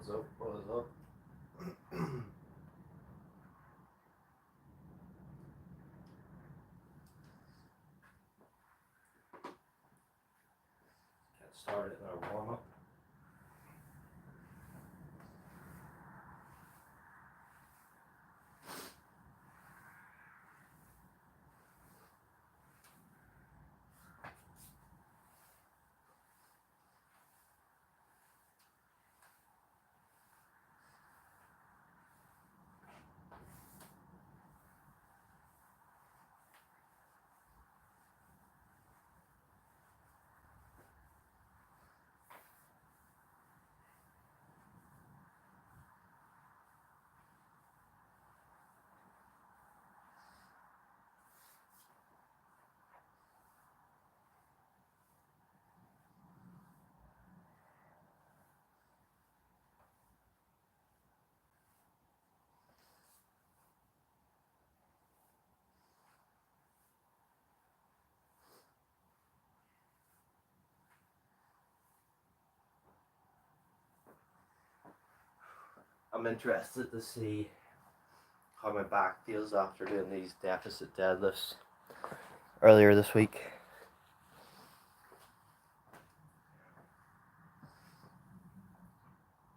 What's up? What's up? Get started in our warm up. I'm interested to see how my back feels after doing these deficit deadlifts earlier this week.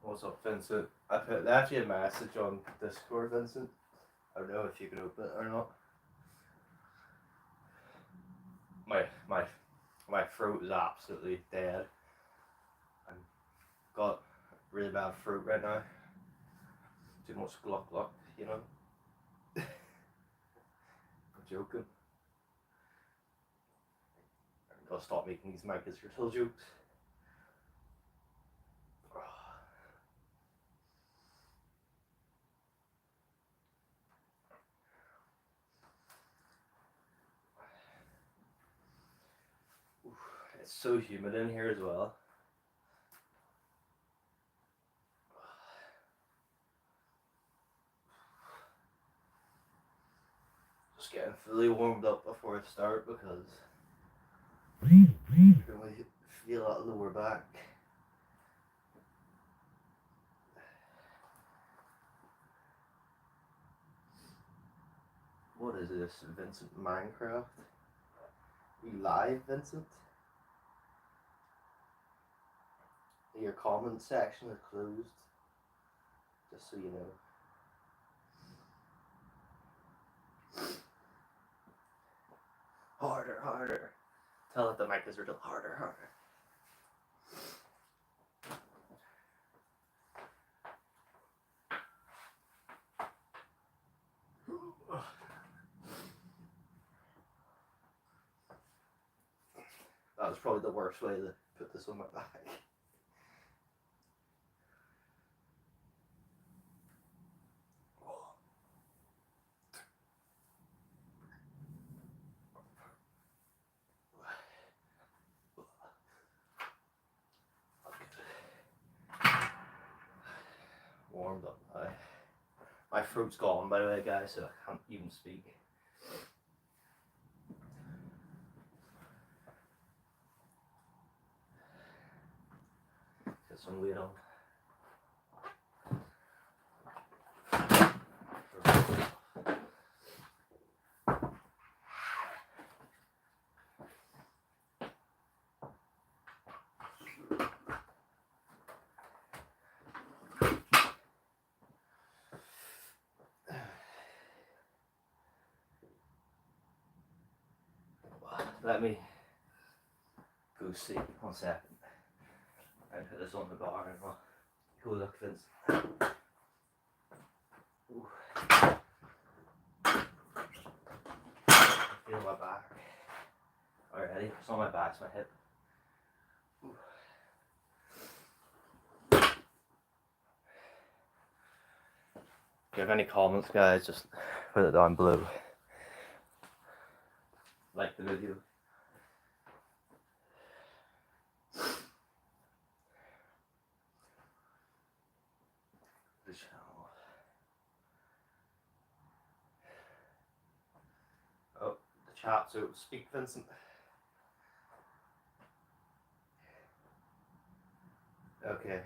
What's up, Vincent? I left you a message on Discord, Vincent. I don't know if you can open it or not. My throat is absolutely dead. I've got really bad throat right now. Too much gluck gluck, you know. I'm joking. I'm gonna stop making these Mike Israel jokes. It's so humid in here as well. Just getting fully warmed up before I start because I can really feel that lower back. What is this, Vincent Minecraft? You live, Vincent? Your comment section is closed, just so you know. Harder, harder. Tell it the mic is riddle. Harder, harder. That was probably the worst way to put this on my back. Warmed up now. My throat's gone, by the way, guys, so I can't even speak. Get some weight on. Let me go see 1 second. I put this on the bar and I'll go look, Vince. Ooh. I feel my back already. It's not my back, it's my hip. Ooh. If you have any comments, guys, just put it down below. Like the video. The channel. Oh, the chat, so speak, Vincent. Okay.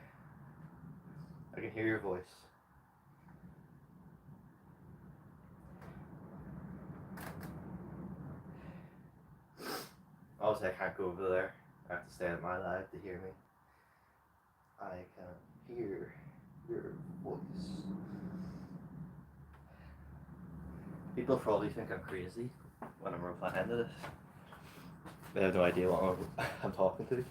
I can hear your voice. Obviously, I can't go over there. I have to stay at my live to hear me. I can hear your voice. People probably think I'm crazy when I'm replying to this. They have no idea what I'm talking to.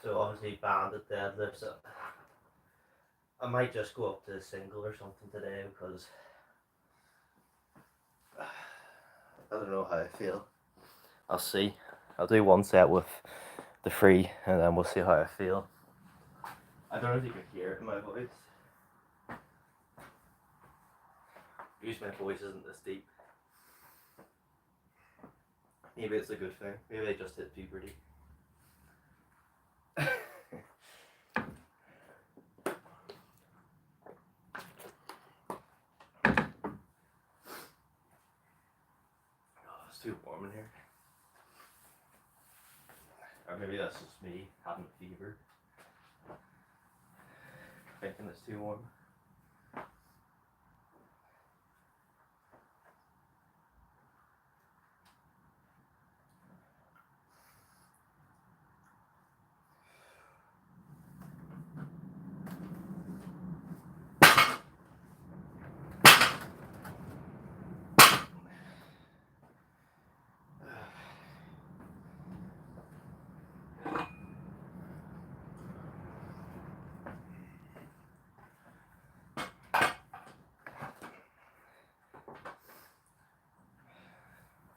So obviously banded deadlifts. I might just go up to a single or something today because I don't know how I feel. I'll see. I'll do one set with the free and then we'll see how I feel. I don't know if you can hear it in my voice. Usually my voice isn't this deep. Maybe it's a good thing. Maybe I just hit puberty. It's too warm in here. Or maybe that's just me having a fever. Thinking it's too warm.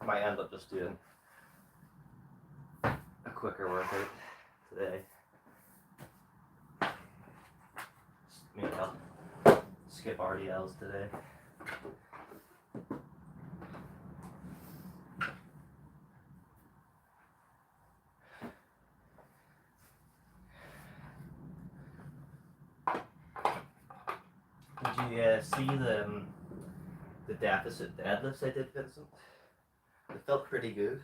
Might end up just doing a quicker workout today. Maybe I'll skip RDLs today. Did you see the deficit deadlifts I did, Vincent? It felt pretty good.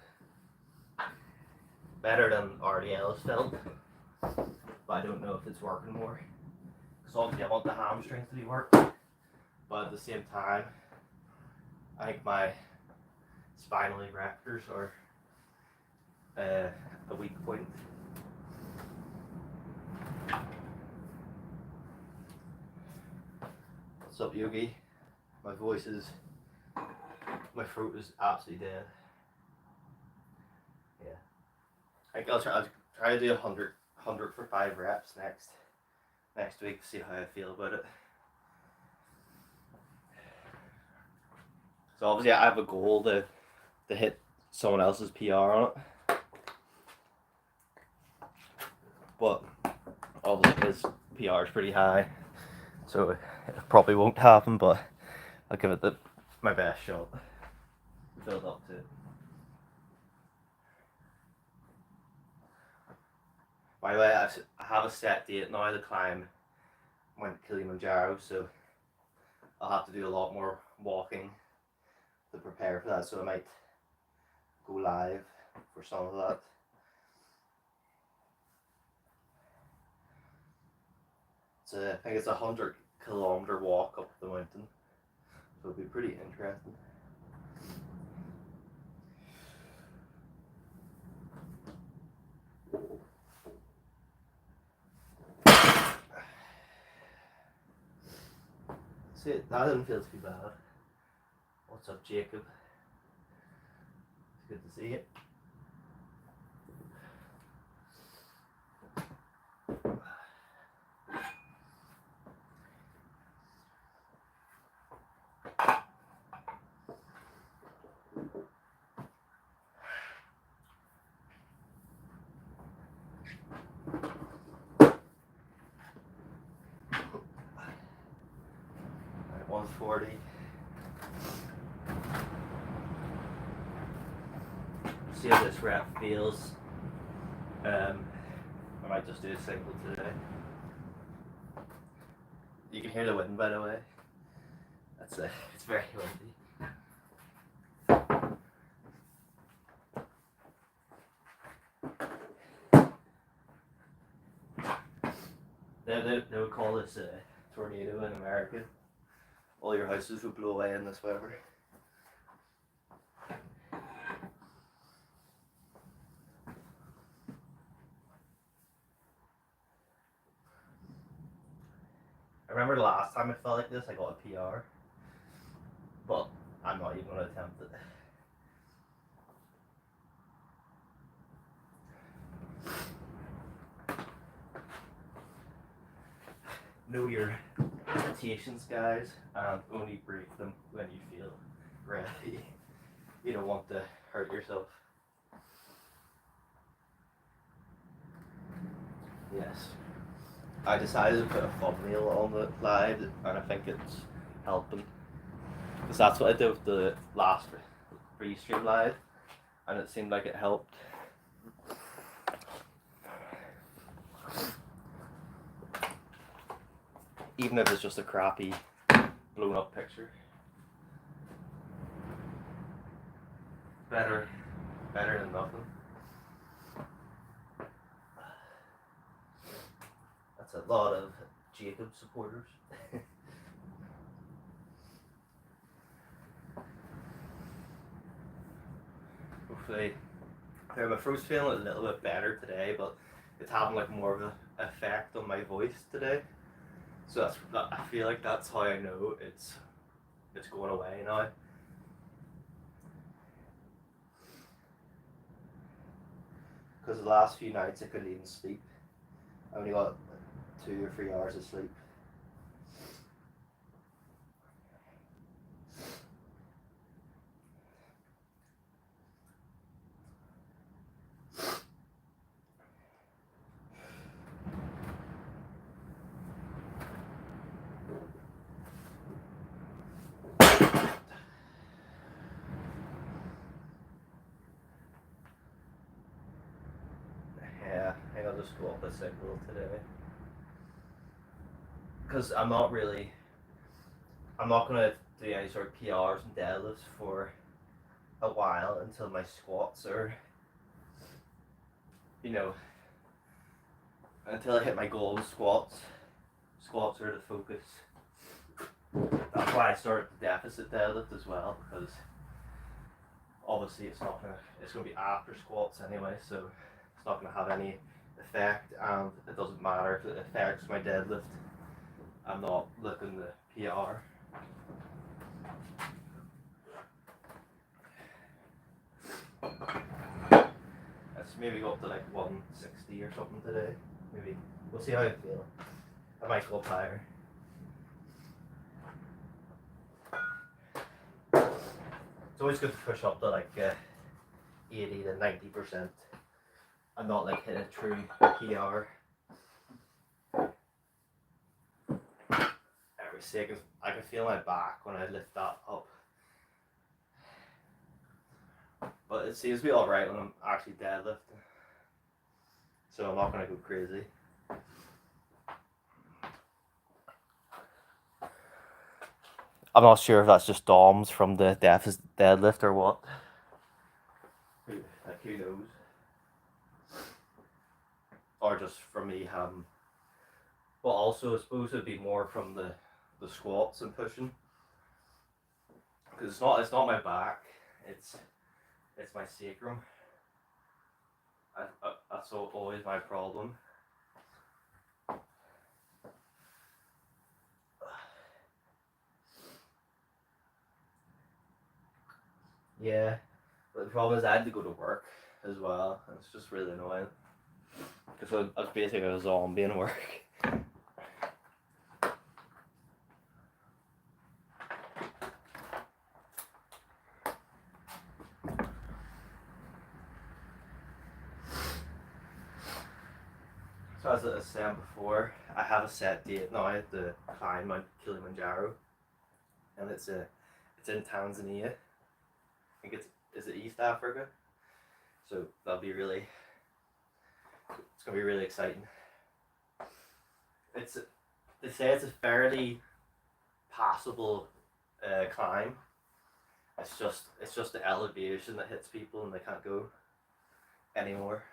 Better than RDLs felt. But I don't know if it's working more. Because obviously I want the hamstrings to be working. But at the same time, I think my spinal erectors are a weak point. What's up, Yogi? My throat is absolutely dead. Yeah. I think I'll try to do 100 for 5 reps next week, see how I feel about it. So obviously I have a goal to hit someone else's PR on it. But obviously his PR is pretty high, so it probably won't happen, but I'll give it my best shot. Build up to it. By the way, I have a set date now to climb Mount Kilimanjaro, so I'll have to do a lot more walking to prepare for that, so I might go live for some of that. I think it's a 100-kilometer walk up the mountain, so it'll be pretty interesting. See, that didn't feel too bad. What's up, Jacob? See it? Right, 140. See how this rep feels. I might just do a single today. You can hear the wind, by the way. That's it. It's very windy. They would call this a tornado in America. All your houses would blow away in this weather. I remember the last time I felt like this, I got a PR. But I'm not even going to attempt it. Know your limitations, guys, and only break them when you feel ready. You don't want to hurt yourself. Yes. I decided to put a thumbnail on the live, and I think it's helping. Because that's what I did with the last pre-stream live, and it seemed like it helped. Even if it's just a crappy, blown up picture. Better than nothing. That's a lot of Jacob supporters. Hopefully, my throat's feeling a little bit better today, but it's having like more of an effect on my voice today. So I feel like that's how I know it's going away now. Because the last few nights I couldn't even sleep. I only got 2 or 3 hours of sleep. Yeah, I think I'll just go up a single today. Because I'm not going to do any sort of PRs and deadlifts for a while until my squats are, until I hit my goal in squats. Squats are the focus. That's why I started the deficit deadlift as well, because obviously it's going to be after squats anyway, so it's not going to have any effect, and it doesn't matter if it affects my deadlift. I'm not looking to PR. Let's maybe go up to like 160 or something today. Maybe we'll see how I feel. I might go up higher. It's always good to push up to like 80 to 90% and not like hit a true PR. Every second, I can feel my back when I lift that up. But it seems to be alright when I'm actually deadlifting. So I'm not going to go crazy. I'm not sure if that's just DOMs from the deficit deadlift or what. Who knows? Or just from me having. But also, I suppose it'd be more from the squats and pushing. Because it's not my back, it's my sacrum. That's always my problem. Yeah, but the problem is I had to go to work as well, and it's just really annoying. Because I was basically a zombie in work. So as I was saying before, I have a set date now to climb Mount Kilimanjaro, and it's in Tanzania. I think is it East Africa? So that'll be it's gonna be really exciting. They say it's a fairly passable climb. It's just the elevation that hits people and they can't go anymore.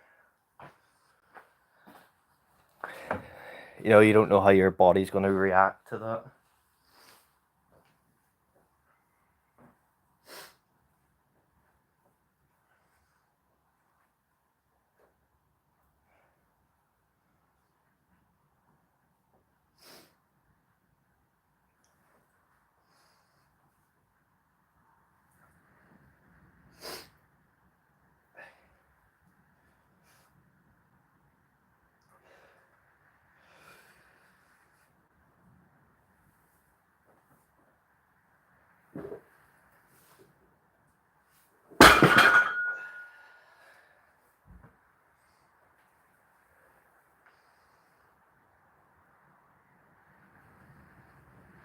You don't know how your body's going to react to that.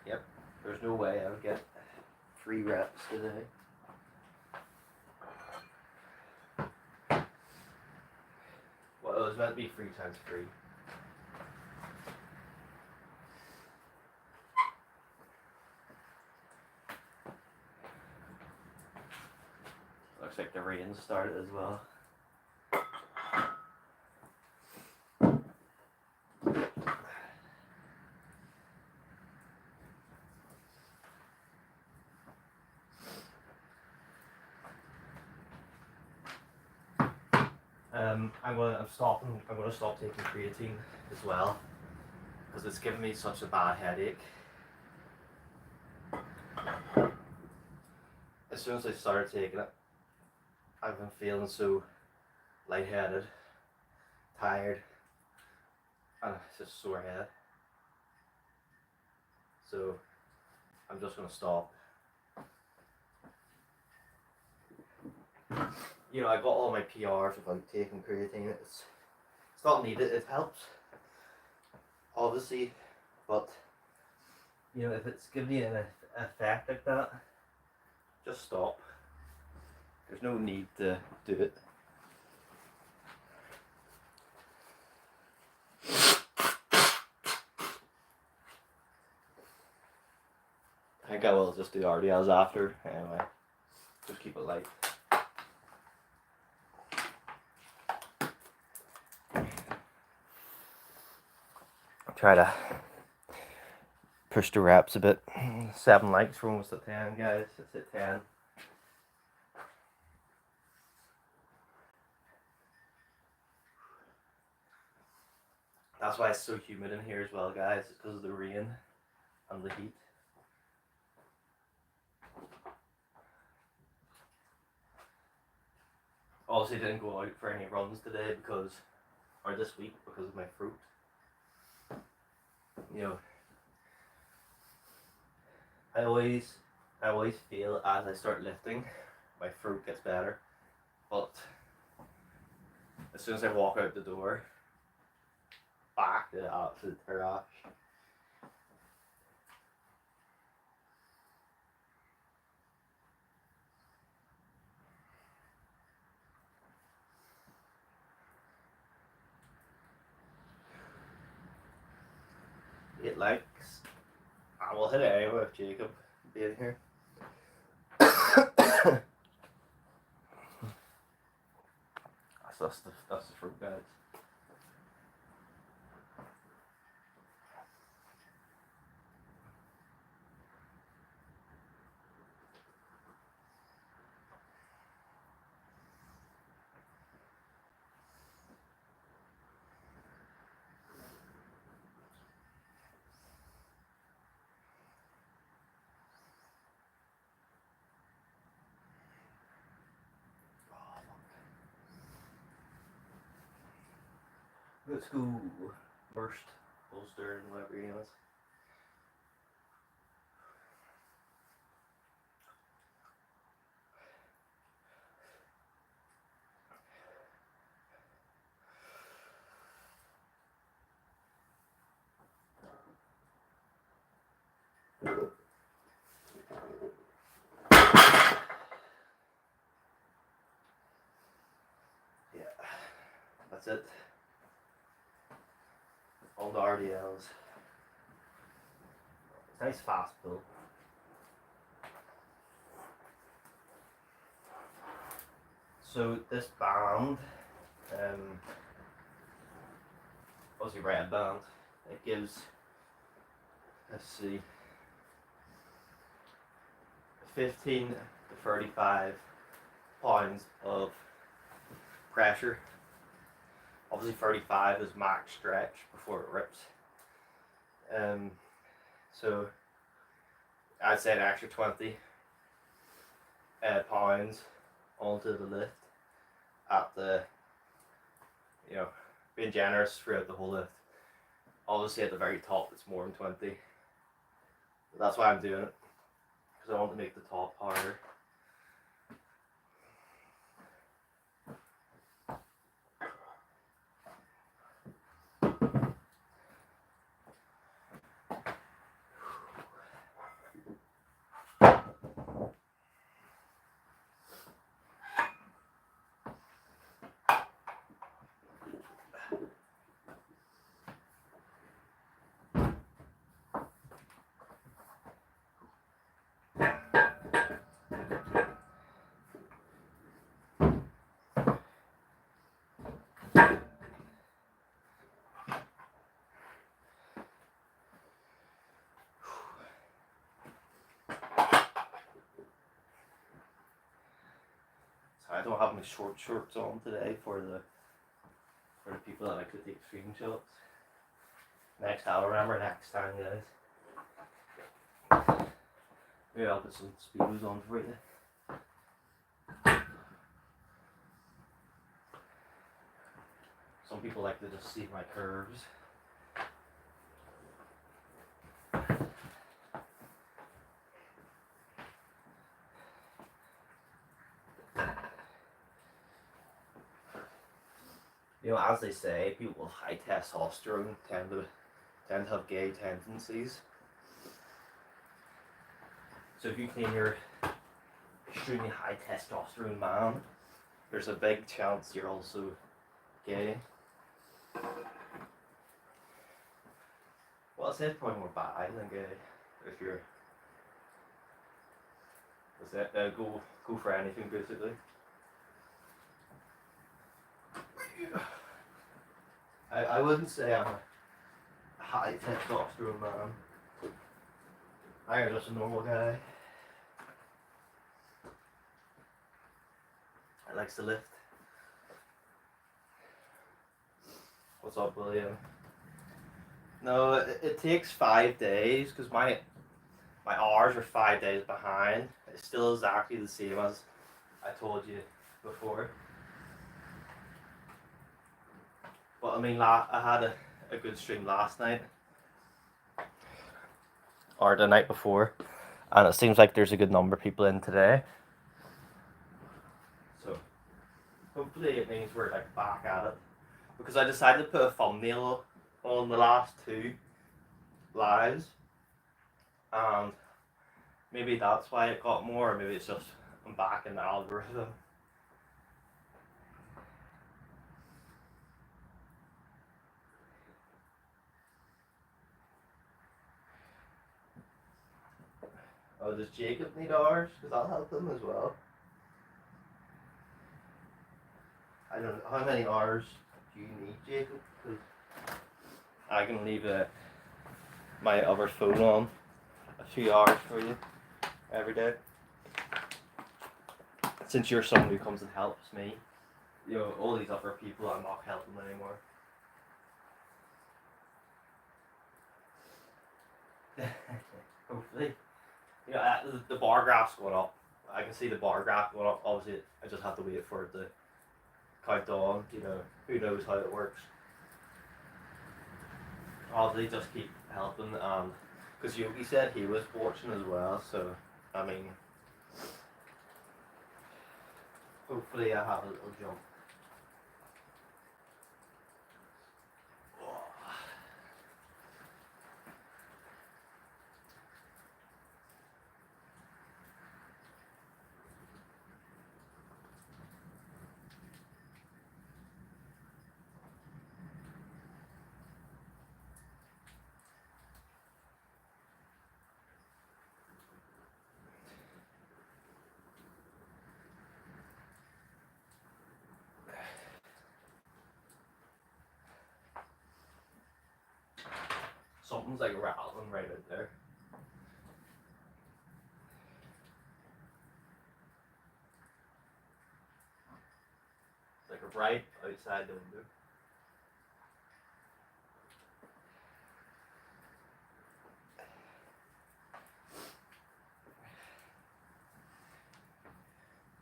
Yep, there's no way I would get 3 reps today. Well, it was meant to be 3 times 3. Looks like the rain started as well. I'm gonna stop taking creatine as well because it's giving me such a bad headache. As soon as I started taking it, I've been feeling so lightheaded, tired, and it's just sore head. So I'm just gonna stop. I got all my PRs without taking creatine. It's not needed. It helps, obviously, but if it's giving you an effect like that, just stop. There's no need to do it. I think I will just do RDLs after. Anyway, just keep it light. Try to push the reps a bit. 7 likes, we're almost at 10, guys. It's at 10. That's why it's so humid in here as well, guys. It's because of the rain and the heat. Obviously didn't go out for any runs today or this week because of my fruit. I always feel as I start lifting, my fruit gets better, but as soon as I walk out the door, back to absolute trash. It likes. I will hit it anyway with Jacob being here. That's the fruit, guys. Let's go worst bolster and whatever it is. Yeah, that's it. All the RDLs. Nice fast pull. So this band, Aussie red band, it gives, let's see, 15 to 35 pounds of pressure. Obviously 35 is max stretch before it rips. So I'd say an extra 20 pounds onto the lift at the, being generous throughout the whole lift. Obviously at the very top it's more than 20. But that's why I'm doing it, because I want to make the top harder. I don't have my shorts on today for the people that like to take screenshots. I'll remember next time, guys. Maybe I'll put some speedos on for you. Some people like to just see my curves. As they say, people with high testosterone tend to have gay tendencies. So if you claim you're extremely high testosterone man, there's a big chance you're also gay. Well, I'd say it's probably more bi than gay. If you're, go for anything basically. I wouldn't say I'm a high testosterone man. I am just a normal guy. I likes to lift. What's up, William? No, it takes 5 days because my hours are 5 days behind. It's still exactly the same as I told you before. But I mean, I had a good stream last night, or the night before, and it seems like there's a good number of people in today. So hopefully it means we're like back at it, because I decided to put a thumbnail on the last 2 lives, and maybe that's why it got more, or maybe it's just I'm back in the algorithm. Oh, does Jacob need ours? Because I'll help him as well. I don't know, how many hours do you need, Jacob? Because I can leave my other phone on a few hours for you every day. Since you're someone who comes and helps me, all these other people, I'm not helping anymore. Hopefully. The bar graph's going up. I can see the bar graph going up. Obviously, I just have to wait for it to count on. Who knows how it works. obviously just keep helping, and because Yogi said he was watching as well, so I mean, hopefully I have a little jump. Something's like rattling right out there. It's like right outside the window.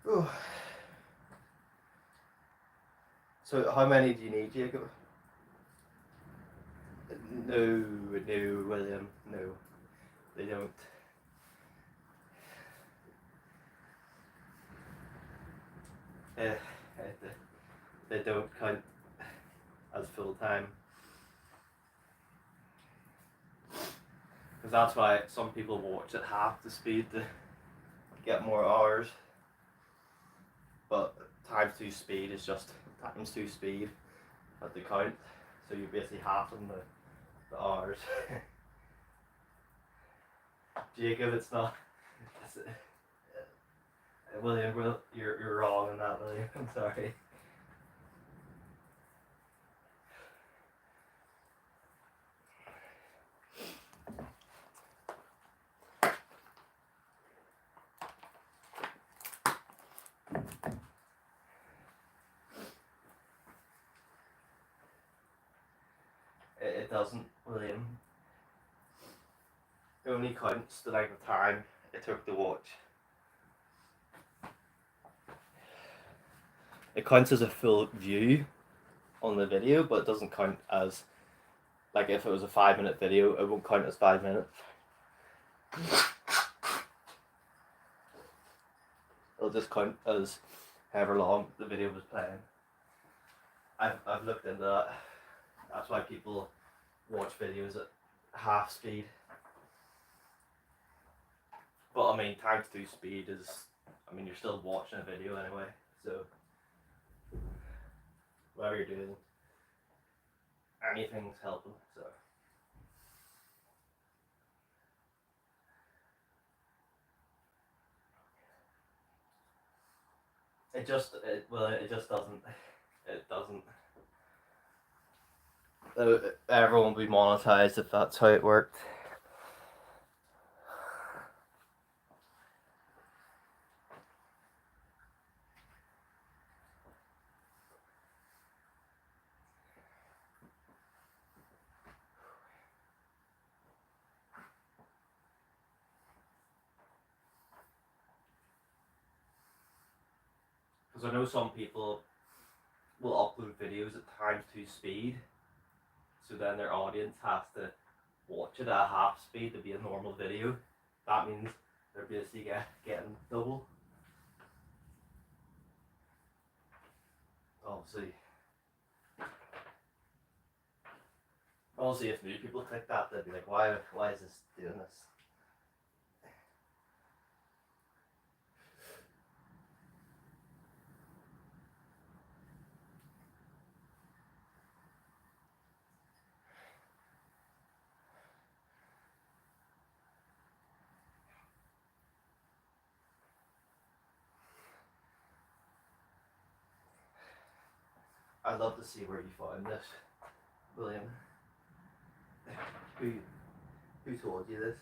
Oh. So how many do you need, Jacob? No, William, no. They don't. Uh, they don't count as full time. Because that's why some people watch at half the speed to get more hours. But times 2 speed is just times 2 speed at the count. So you're basically halving the hours. Jacob, it's not. It's, William, you're wrong on that, William. I'm sorry. It doesn't, William. It only counts the length of time it took to watch. It counts as a full view on the video, but it doesn't count as, like, if it was a 5-minute video, it won't count as 5 minutes. It'll just count as however long the video was playing. I've looked into that. That's why people watch videos at half speed. But I mean, times 2 speed is, I mean, you're still watching a video anyway, so whatever you're doing, anything's helping, so. It just doesn't, everyone will be monetized if that's how it worked. Because I know some people will upload videos at times 2 speed, so then their audience has to watch it at half speed to be a normal video. That means they're basically getting double. Obviously if new people click that, they'd be like, why is this doing this? I'd love to see where you found this, William. Who told you this?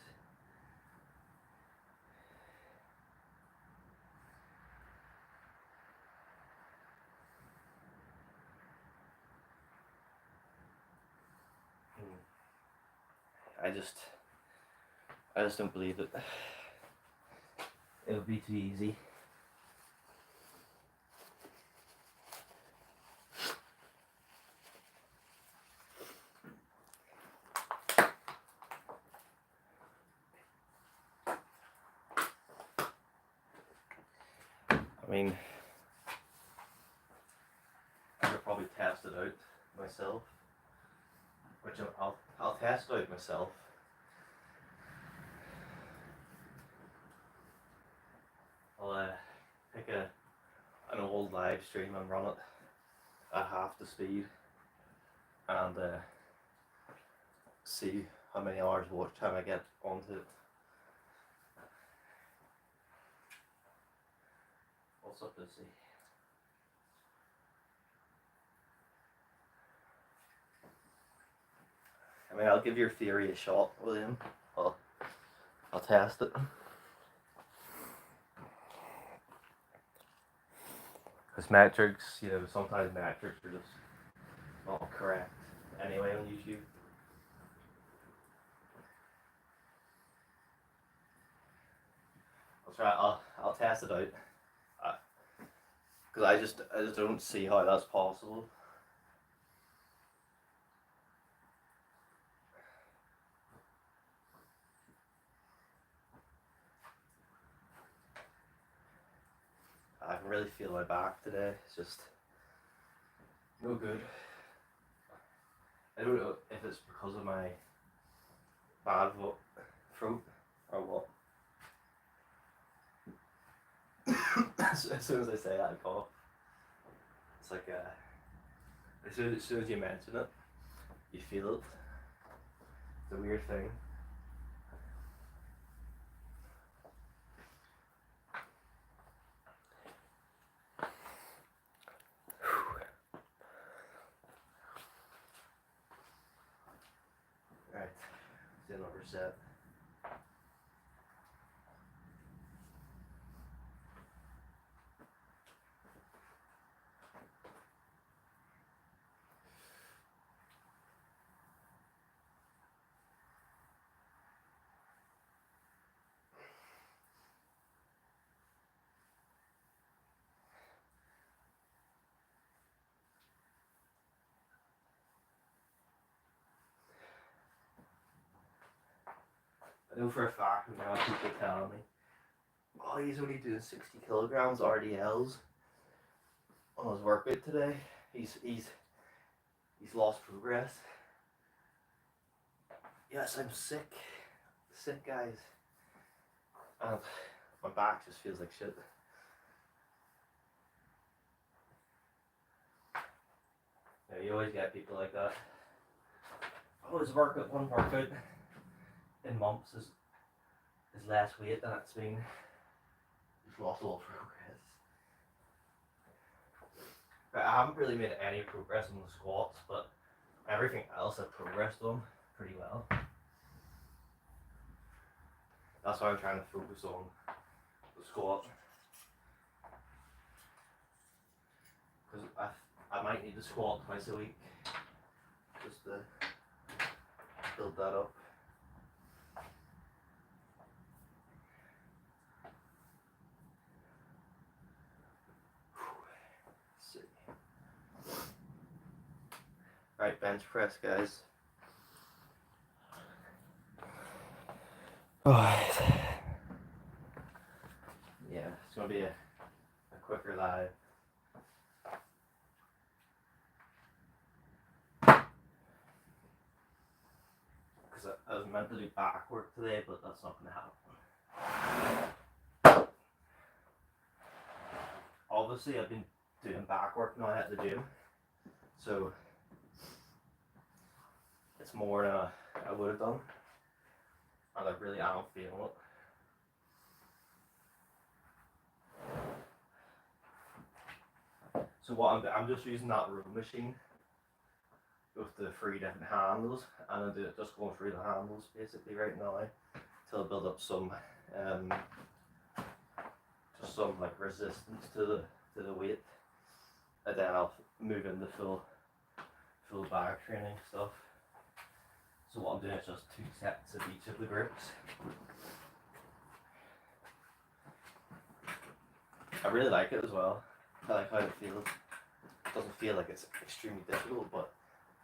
I just don't believe it. It would be too easy. mean, I could probably test it out myself, which I'll test out myself. I'll pick an old live stream and run it at half the speed and see how many hours watch time I get onto it. What's up to see? I mean, I'll give your theory a shot, William. I'll test it. Because metrics, you know, sometimes metrics are just not correct anyway on YouTube. I'll test it out. Because I just don't see how that's possible. I can really feel my back today. It's just no good. I don't know if it's because of my bad throat or what. As soon as I say that, I cough. It's like as soon as you mention it, you feel it. It's a weird thing. Right, let's do another set. I know for a fact now people tell me, oh, he's only doing 60 kilograms RDLs on his workout today. He's lost progress. Yes, I'm sick guys, and my back just feels like shit. Yeah, you always get people like that. Oh, his one workout in months is less weight than it's been. He's lost a lot of progress. But I haven't really made any progress on the squats, but everything else I've progressed on pretty well. That's why I'm trying to focus on the squat. Because I might need to squat twice a week just to build that up. Right, bench press, guys. Alright. Yeah, it's gonna be a quicker live. Because I was meant to do back work today, but that's not gonna happen. Obviously, I've been doing back work now at the gym, so it's more than I would have done, and I really am feeling it. So what I'm just using that row machine with the 3 different handles, and I'm just going through the handles basically right now till I build up some just some like resistance to the weight, and then I'll move into full back training stuff. So what I'm doing is just 2 sets of each of the grips. I really like it as well. I like how it feels. It doesn't feel like it's extremely difficult, but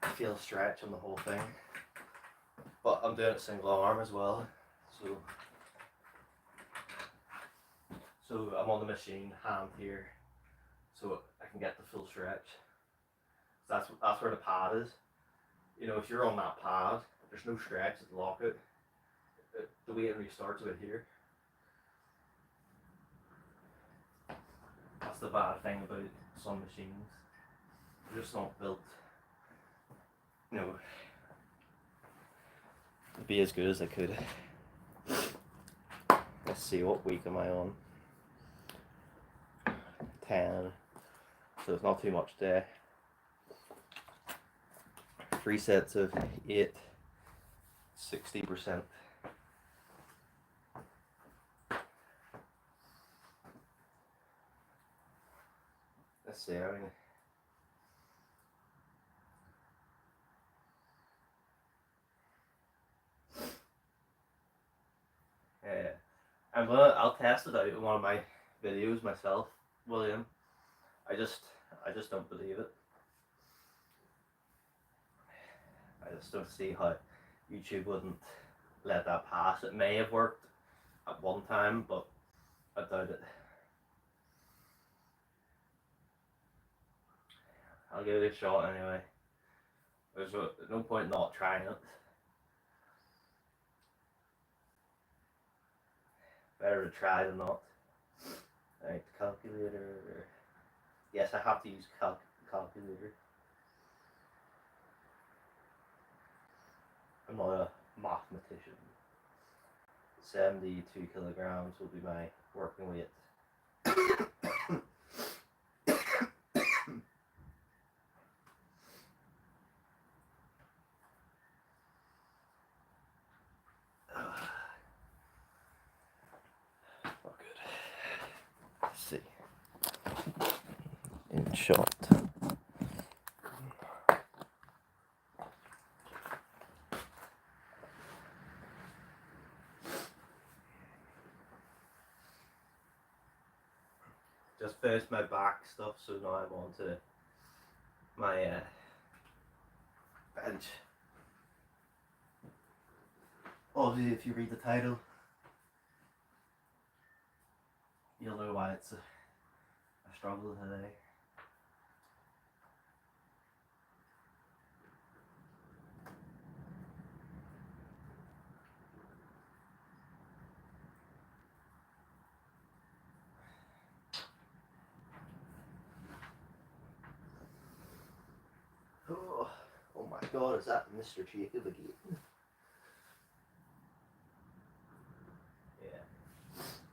I feel stretch on the whole thing. But I'm doing it single arm as well, so So I'm on the machine, hand here, so I can get the full stretch. So that's where the pad is. You know, if you're on that pad, there's no stretch, it's lockout. The weight restarts about here. That's the bad thing about some machines. They're just not built, you know, to be as good as they could. Let's see, what week am I on? 10. So it's not too much today. 3 sets of 8, 60%. Let's see, I mean, I'll test it out in one of my videos myself, William. I just don't believe it. I just don't see how YouTube wouldn't let that pass. It may have worked at one time, but I doubt it. I'll give it a shot anyway. There's no point not trying it. Better to try than not. Right, calculator. Yes, I have to use calculator. I'm not a mathematician. 72 kilograms will be my working weight. Not good. Let's see. In shot. Just finished my back stuff, so now I'm on to my bench. Obviously, if you read the title, you'll know why it's a struggle today. Oh my god, is that Mr. Jacob again? Yeah.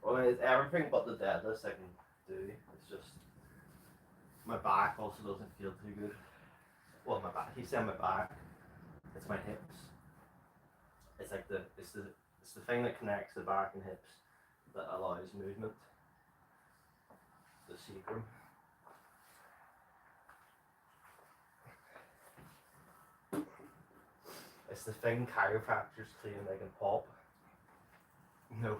Well, it's everything but the deadlifts I can do. It's just my back also doesn't feel too good. Well, my back. He said my back. It's my hips. It's like it's the thing that connects the back and hips that allows movement. The sacrum. It's the thing chiropractors claim they can pop. No.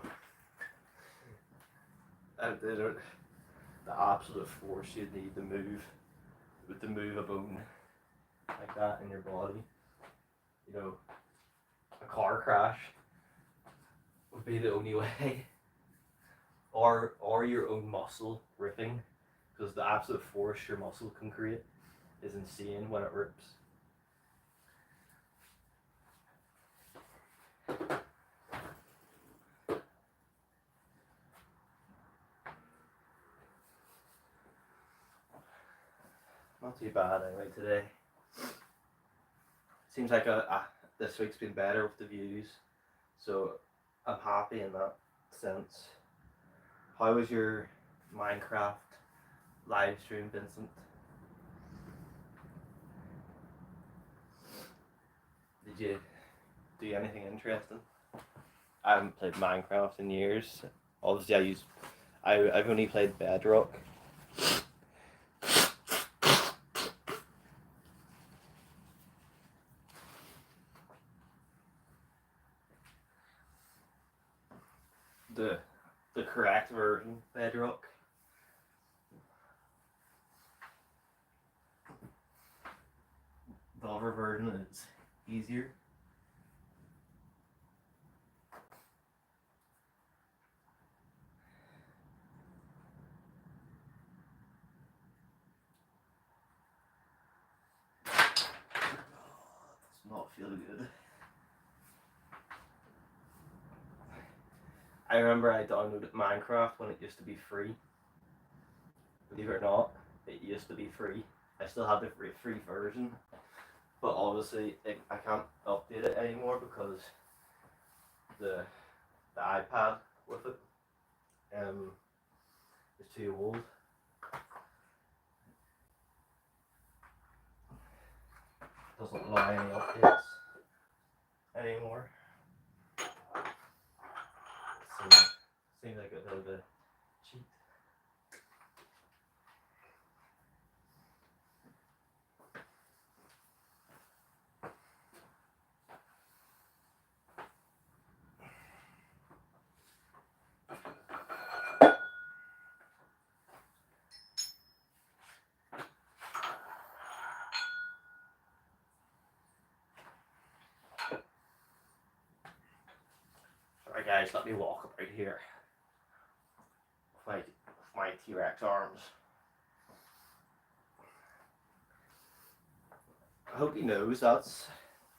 And they don't. The absolute force you need to move a bone like that in your body. You know, a car crash would be the only way. Or your own muscle ripping, because the absolute force your muscle can create is insane when it rips. Not too bad anyway today. Seems like this week's been better with the views, so I'm happy in that sense. How was your Minecraft live stream, Vincent? Did you do anything interesting? I haven't played Minecraft in years. Obviously, I've only played Bedrock. The correct version, Bedrock. The other version is easier. feel good. I remember I downloaded Minecraft when it used to be free. Believe it or not, it used to be free. I still have the free version, but obviously I can't update it anymore because the iPad with it is too old. Doesn't allow any updates anymore. Seems like a little bit cheap. Alright guys, let me walk about here with my T-Rex arms. I hope he knows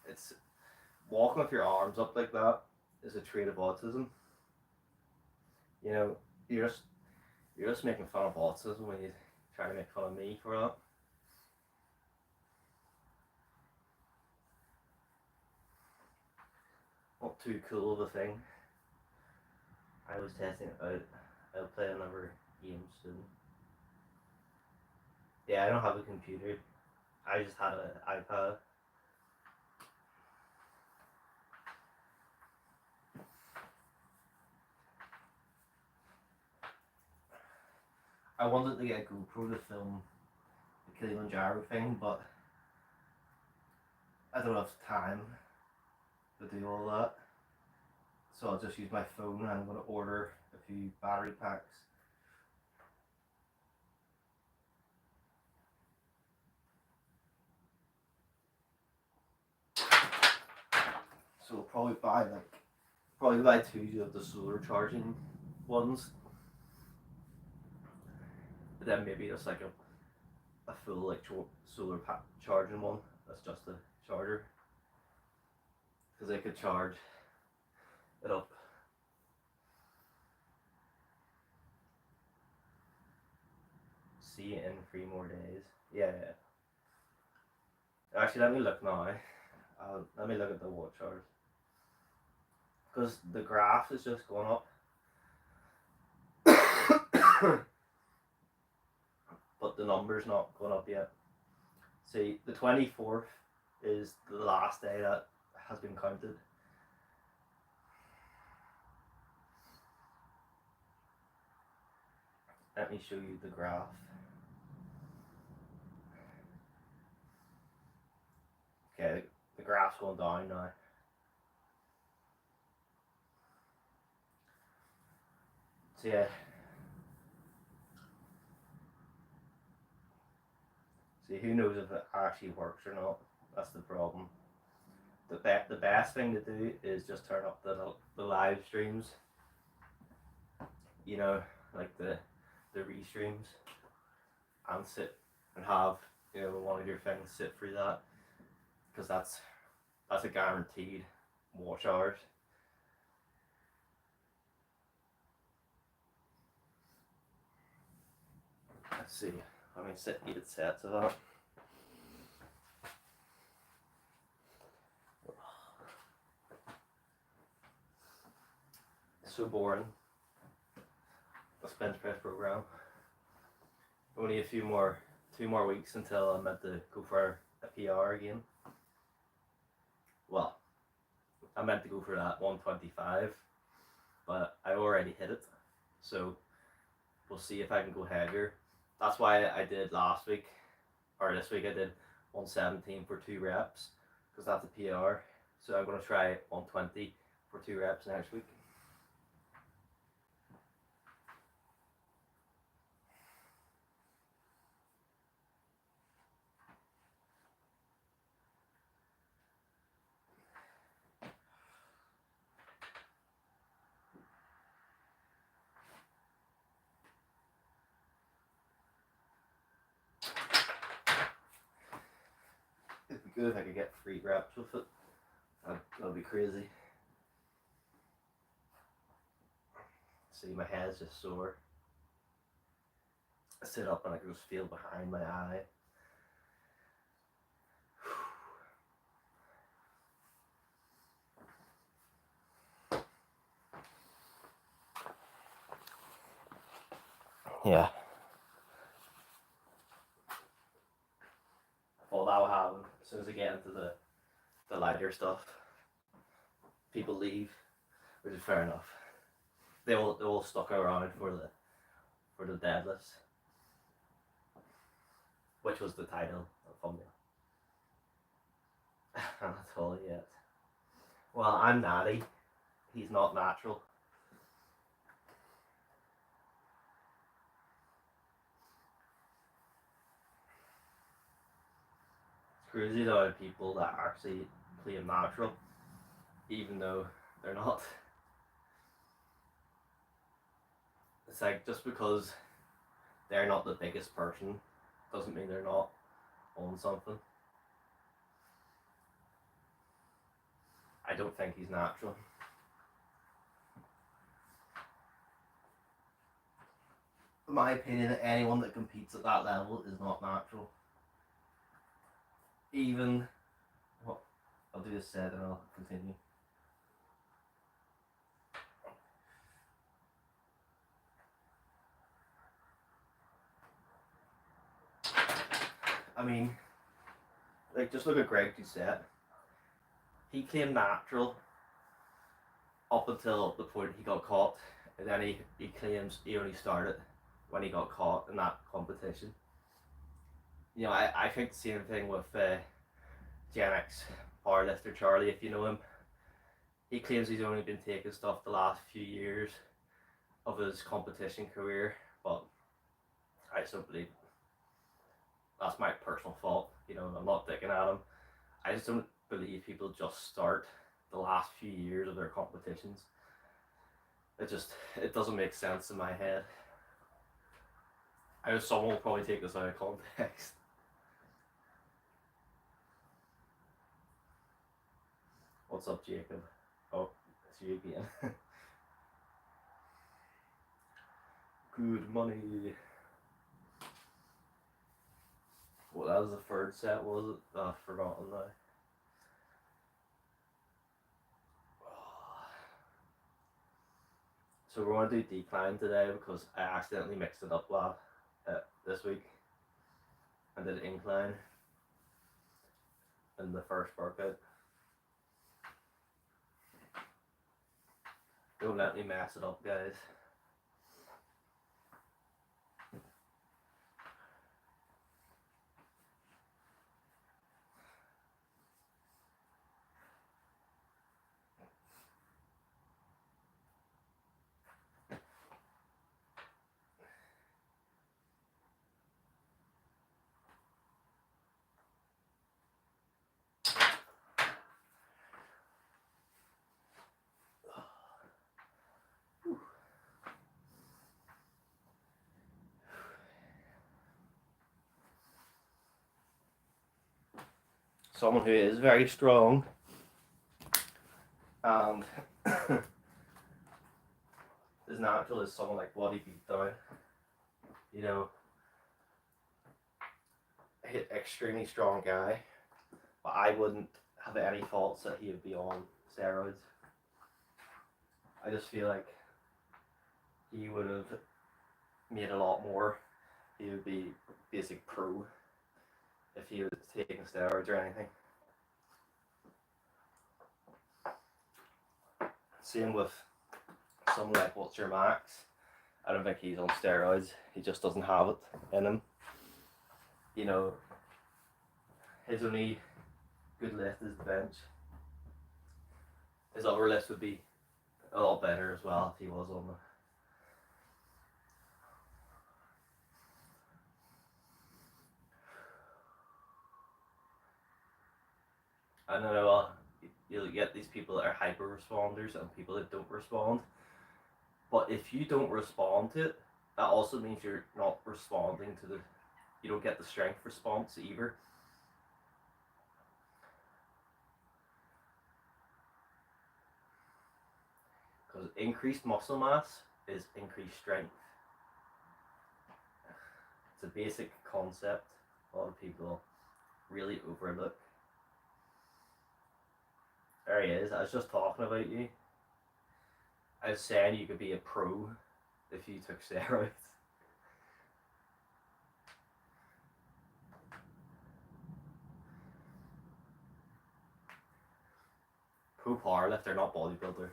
it's walking with your arms up like that is a trait of autism. You know, you're just making fun of autism when you try to make fun of me for that. Not too cool of a thing. I was testing it out. I'll play another game soon. Yeah, I don't have a computer. I just had an iPad. I wanted to get a GoPro to film the Kilimanjaro thing, but I don't have time to do all that. So I'll just use my phone and I'm going to order a few battery packs. So we'll probably buy two of the solar charging ones. But then maybe just like a full solar charging one that's just a charger. Because I could charge it up. See it in 3 more days. Yeah. Actually, let me look now. Let me look at the watt chart. Because the graph is just going up. But the number's not going up yet. See, the 24th is the last day that has been counted. Let me show you the graph. Okay, the graph's going down now. So yeah. See, who knows if it actually works or not? That's the problem. The best thing to do is just turn up the live streams. You know, like the restreams, and sit and have, you know, one of your things sit through that, because that's a guaranteed watch hours. Let's see, I mean, sit 8 sets of that. So boring. This bench press program. Only 2 more weeks until I'm meant to go for a PR again. Well, I meant to go for that 125, but I already hit it. So we'll see if I can go heavier. That's why I did last week, or this week I did 117 for 2 reps, because that's a PR. So I'm going to try 120 for 2 reps next week. It'd be good if I could get 3 reps with it. That'll be crazy. See, my head's just sore. I sit up and I can just feel behind my eye. Yeah. Well, that will happen as soon as I get into the lighter stuff. People leave, which is fair enough. They all stuck around for the deadlifts, which was the title of the thumbnail. I'm not told yet. Well, I'm natty. He's not natural. It's crazy though, people that actually claim natural, even though they're not. It's like, just because they're not the biggest person doesn't mean they're not on something. I don't think he's natural. In my opinion, anyone that competes at that level is not natural. Even, well, I'll do this set and I'll continue. I mean, like, just look at Greg Doucette. He came natural up until the point he got caught, and then he claims he only started when he got caught in that competition. You know, I think the same thing with Gen X powerlifter Charlie, if you know him. He claims he's only been taking stuff the last few years of his competition career, but I just don't believe it. That's my personal fault. You know, I'm not dicking at him. I just don't believe people just start the last few years of their competitions. It doesn't make sense in my head. I know someone will probably take this out of context. What's up, Jacob? Oh, it's you again. Good money. Well, that was the third set, was it? Oh, I've forgotten now. So we're going to do decline today because I accidentally mixed it up this week and did incline in the first workout. Don't let me mess it up, guys. Someone who is very strong and is natural is someone like Waddy Beatdown. You know, extremely strong guy, but I wouldn't have any faults that he would be on steroids. I just feel like he would have made a lot more. He would be basic pro if he was taking steroids or anything. Same with someone like What's Your Max. I don't think he's on steroids. He just doesn't have it in him. You know, his only good lift is the bench. His other lifts would be a lot better as well if he was on the. I know you'll get these people that are hyper responders and people that don't respond. But if you don't respond to it, that also means you're not responding to the. You don't get the strength response either. increased muscle mass is increased strength. It's a basic concept a lot of people really overlook. There he is. I was just talking about you. I was saying you could be a pro if you took steroids. Pro powerlifter, not bodybuilder.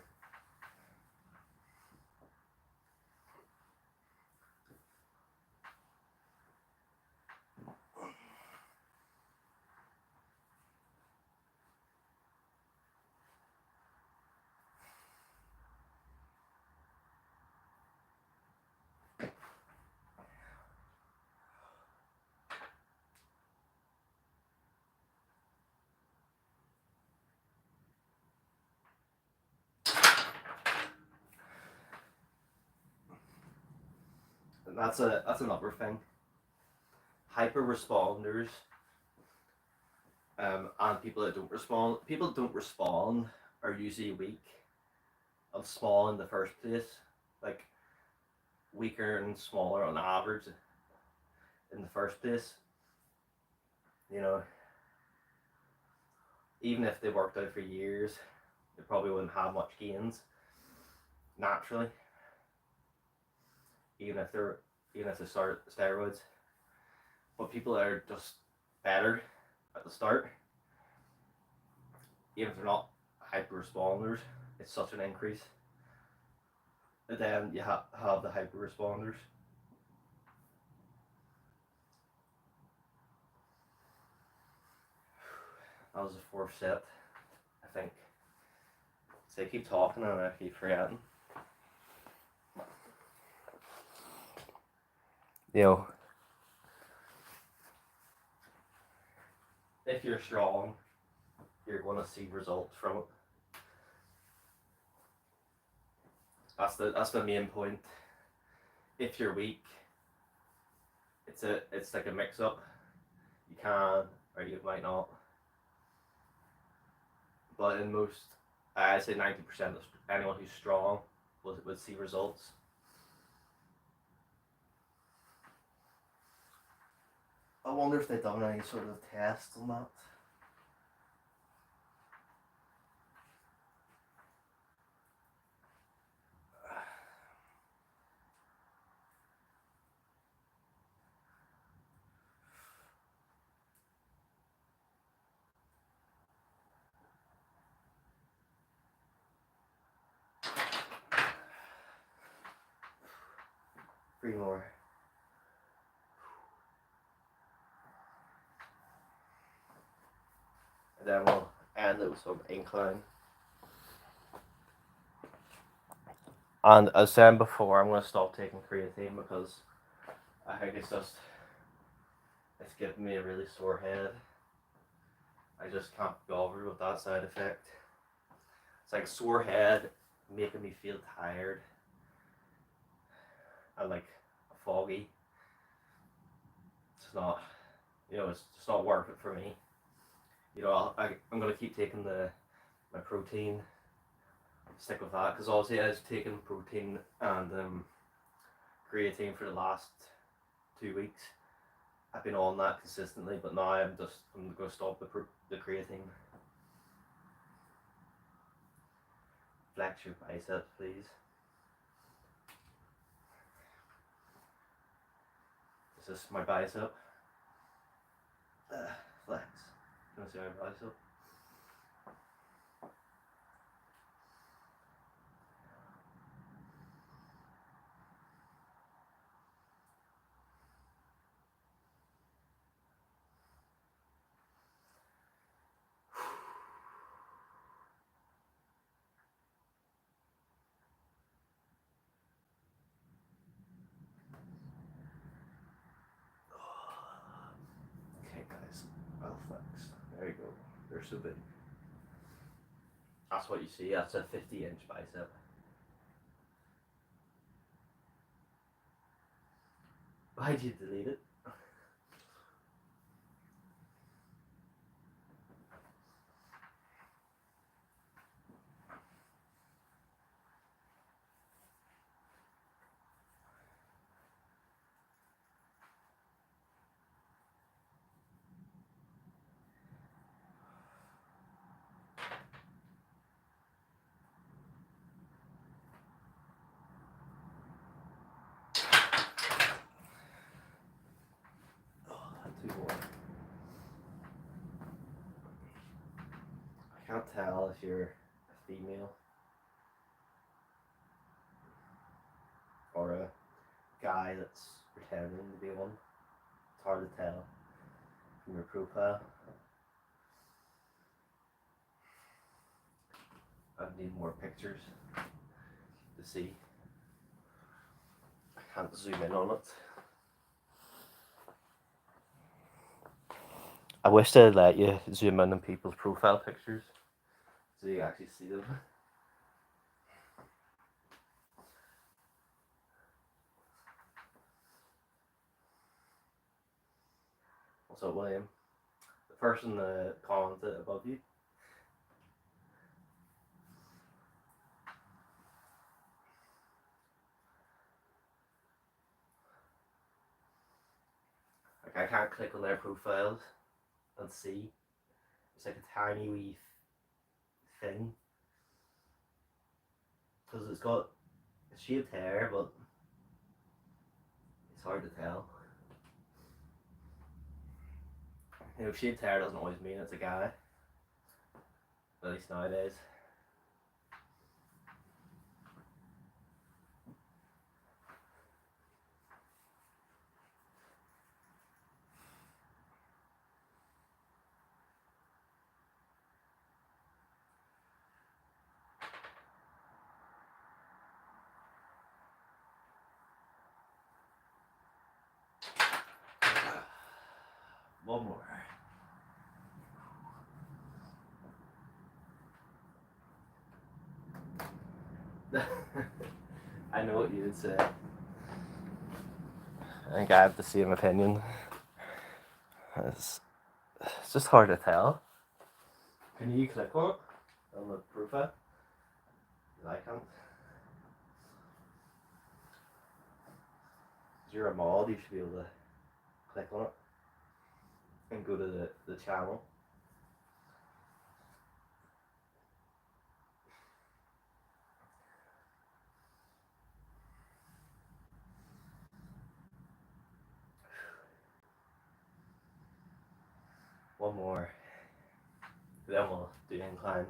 And that's another thing. Hyper responders, and people that don't respond. People that don't respond are usually weak and small in the first place. Like weaker and smaller on average in the first place. You know, even if they worked out for years, they probably wouldn't have much gains naturally. Even if they start steroids. But people that are just better at the start, even if they're not hyper responders, it's such an increase. And then you have the hyper responders. That was the fourth set, I think. So I keep talking and I keep forgetting. You know, if you're strong, you're going to see results from it. That's the main point. If you're weak, it's like a mix up. You can or you might not. But in most, I'd say 90% of anyone who's strong would see results. I wonder if they've done any sort of test on that. Three more. And then we'll end it with some incline. And as said before, I'm going to stop taking creatine because I think it's giving me a really sore head. I just can't be bothered with that side effect. It's like a sore head making me feel tired and like foggy. It's not, it's just not worth it for me. I'm going to keep taking my protein, stick with that, because obviously I was taking protein and creatine for the last 2 weeks. I've been on that consistently, but now I'm going to stop the creatine. Flex your biceps, please. This is my bicep. Flex. You want to see my bicep? Okay, guys, well flexed. There you go. They're so big. That's what you see. That's a 50-inch bicep. Why'd you delete it? can't tell if you're a female or a guy that's pretending to be one. It's hard to tell from your profile. I need more pictures to see. I can't zoom in on it. I wish they'd let you zoom in on people's profile pictures so you actually see them. What's up, William? The person that commented above you. Like, I can't click on their profiles and see. It's like a tiny wee thing. Because it's got shaved hair, but it's hard to tell. You know, shaved hair doesn't always mean it's a guy. At least nowadays. One more. I know what you would say. I think I have the same opinion. It's just hard to tell. Can you click on it on the profile? I can't. If you're a mod, you should be able to click on it and go to the channel. One more, then we'll do incline.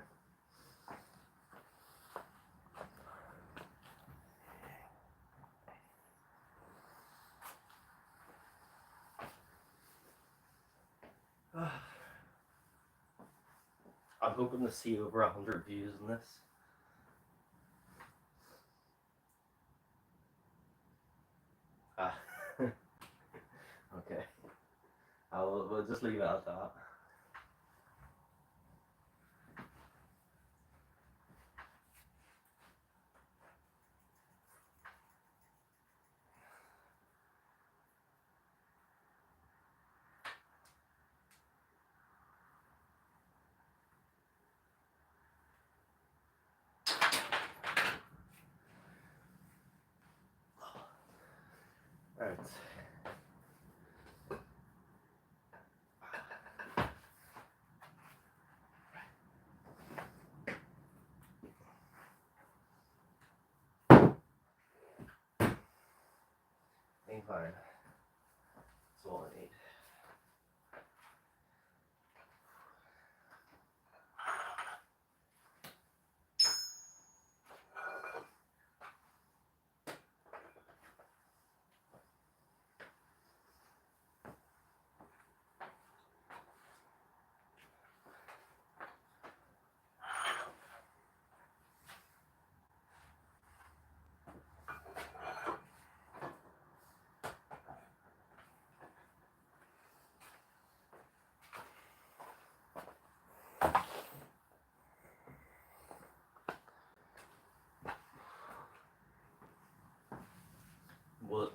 I'm hoping to see over 100 views on this. Okay. We'll just leave it at that. Alright. Incline. That's all I need.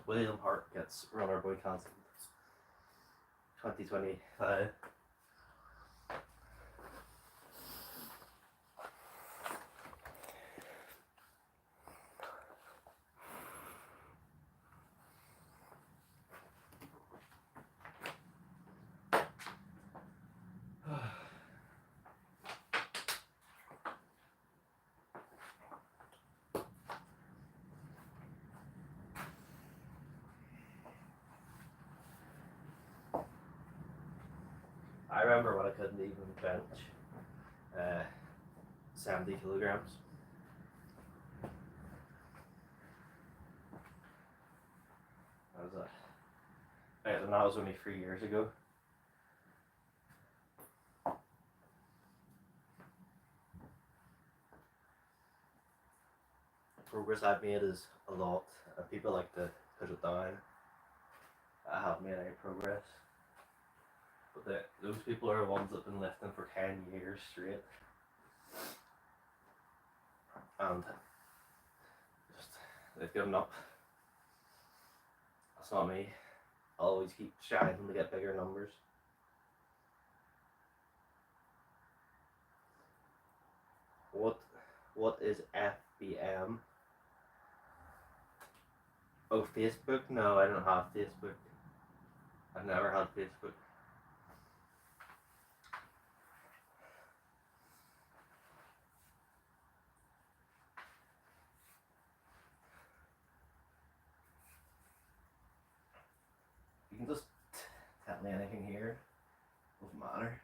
William Hart gets Runner Boy cancelled. 2025. I remember when I couldn't even bench 70 kilograms. And that was only 3 years ago. Progress I've made is a lot, and people like to put it down. I haven't made any progress. But those people are the ones that have been lifting for 10 years straight. And just, they've given up. That's not me. I'll always keep striving to get bigger numbers. What is FBM? Oh, Facebook? No, I don't have Facebook. I've never had Facebook. You can just tell me anything here. Doesn't matter.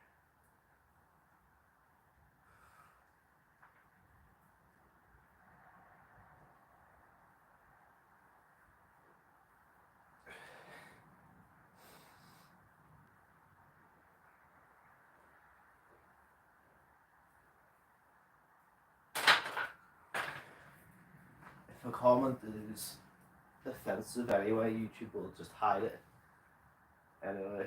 If a comment is offensive anyway, YouTube will just hide it. Anyway.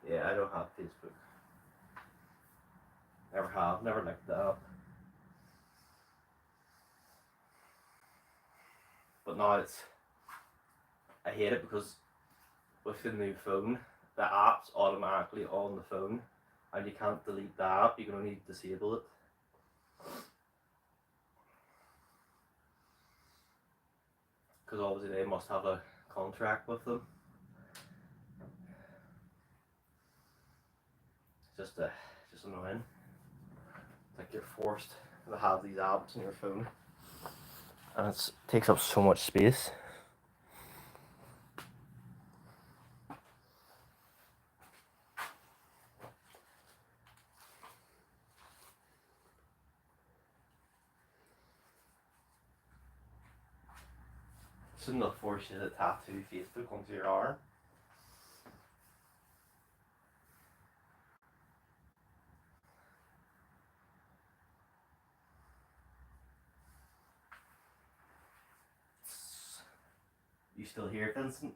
Yeah, I don't have Facebook. Never have, never liked the app. But now I hate it because with the new phone, the app's automatically on the phone and you can't delete the app, you can only disable it. Because obviously they must have a contract with them. It's just annoying. It's like you're forced to have these apps on your phone. And it takes up so much space. Shouldn't have forced you to tattoo Facebook onto your arm. You still here, Vincent?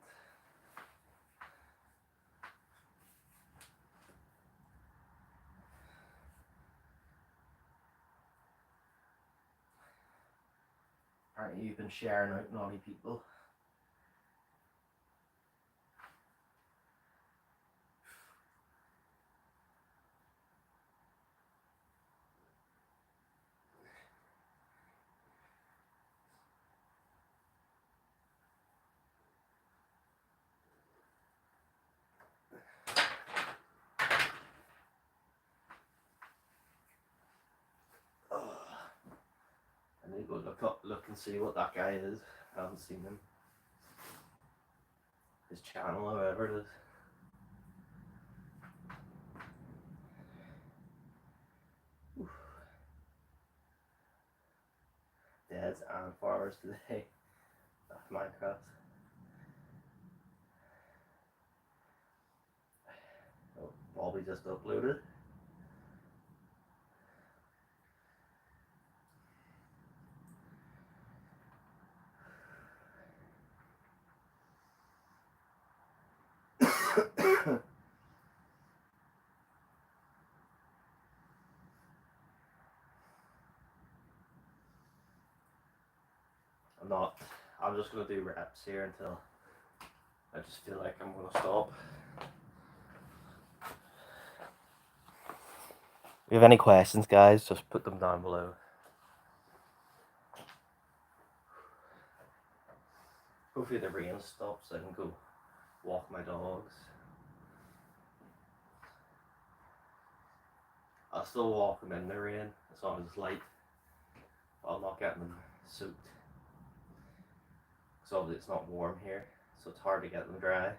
Apparently you've been sharing out naughty people. I need to go look and see what that guy is. I haven't seen him. His channel, however it is. Oof. Deads and farmers today. That's Minecraft. Oh, Bobby just uploaded. I'm just going to do reps here until I just feel like I'm going to stop. If you have any questions, guys, just put them down below. Hopefully the rain stops so I can go walk my dogs. I'll still walk them in the rain as long as it's light. I'll not get them soaked. Because obviously it's not warm here, so it's hard to get them dry.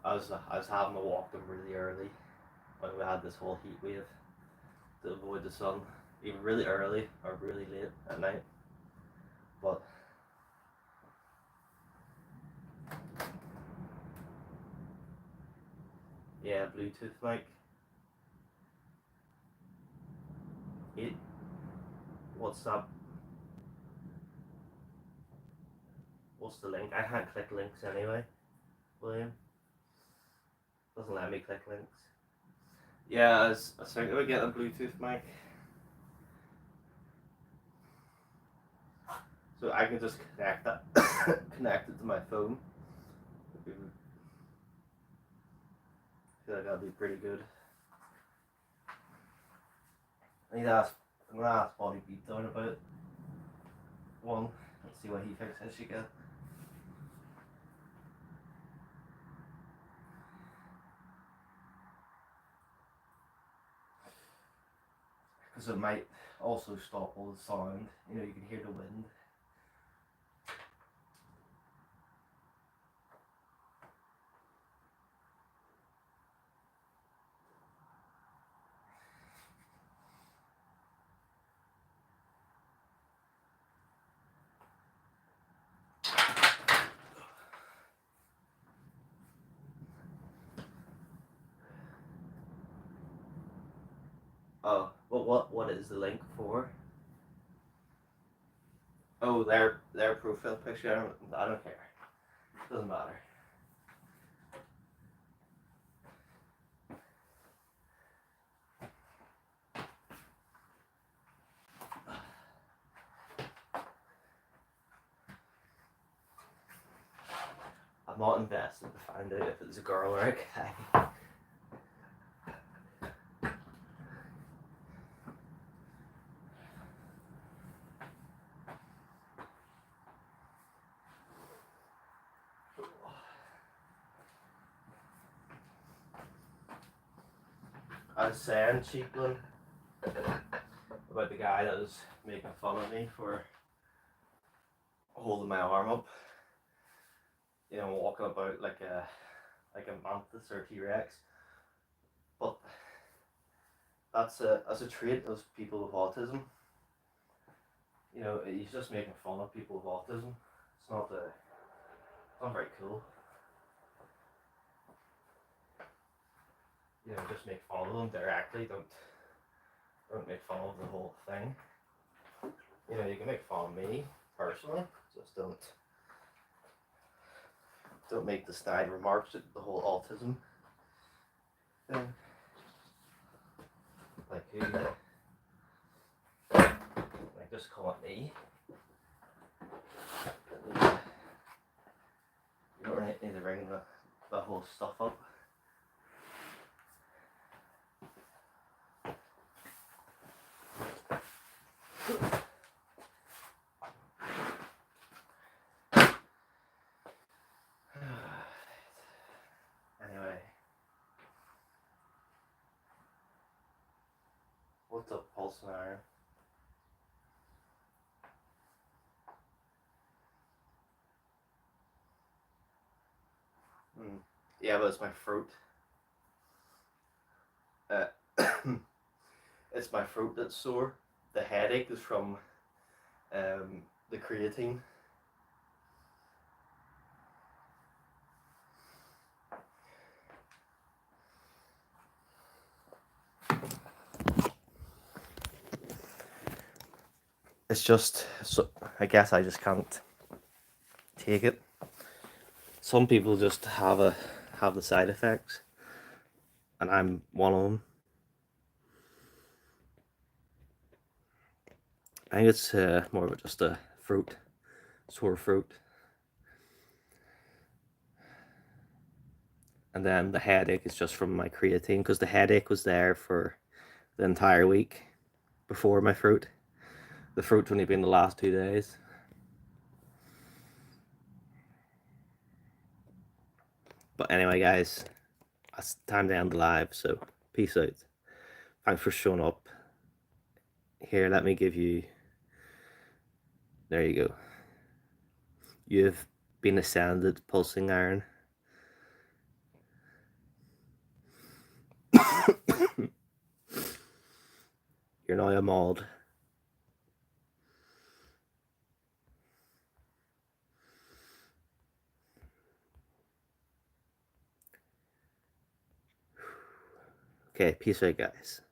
I was having to walk them really early when we had this whole heat wave to avoid the sun, either really early or really late at night. But yeah, Bluetooth mic. It, what's that? What's the link? I can't click links anyway, William. Doesn't let me click links. Yeah, I was thinking about getting a Bluetooth mic. So I can just connect that, connect it to my phone. I feel like that'd be pretty good. I'm gonna ask Bobby Beatdown about one and see what he thinks I should get. Because it might also stop all the sound. You know, you can hear the wind. Oh, well, what is the link for? Oh, their profile picture. I don't care. Doesn't matter. I'm not invested to find out if it's a girl or a guy. I was saying, Cheapland, about the guy that was making fun of me for holding my arm up. You know, walking about like a mantis or T-Rex. But that's a trait of people with autism. You know, he's just making fun of people with autism. It's not very cool. You know, just make fun of them directly. Don't make fun of the whole thing. You know, you can make fun of me personally. Just don't make the snide remarks at the whole autism thing. Like who? Like just come at me. You don't really need to bring the whole stuff up. Anyway, what's up, Pulse and Iron? Yeah, but it's my throat. It's my throat that's sore. The headache is from the creatine. It's just, so I guess I just can't take it. Some people just have the side effects, and I'm one of them. I think it's more of just a sore throat. And then the headache is just from my creatine, because the headache was there for the entire week before my throat. The throat's only been the last 2 days. But anyway, guys, it's time to end the live, so peace out. Thanks for showing up. Here, let me give you, there you go. You've been ascended, pulsing iron. mauled. Okay, peace out, guys.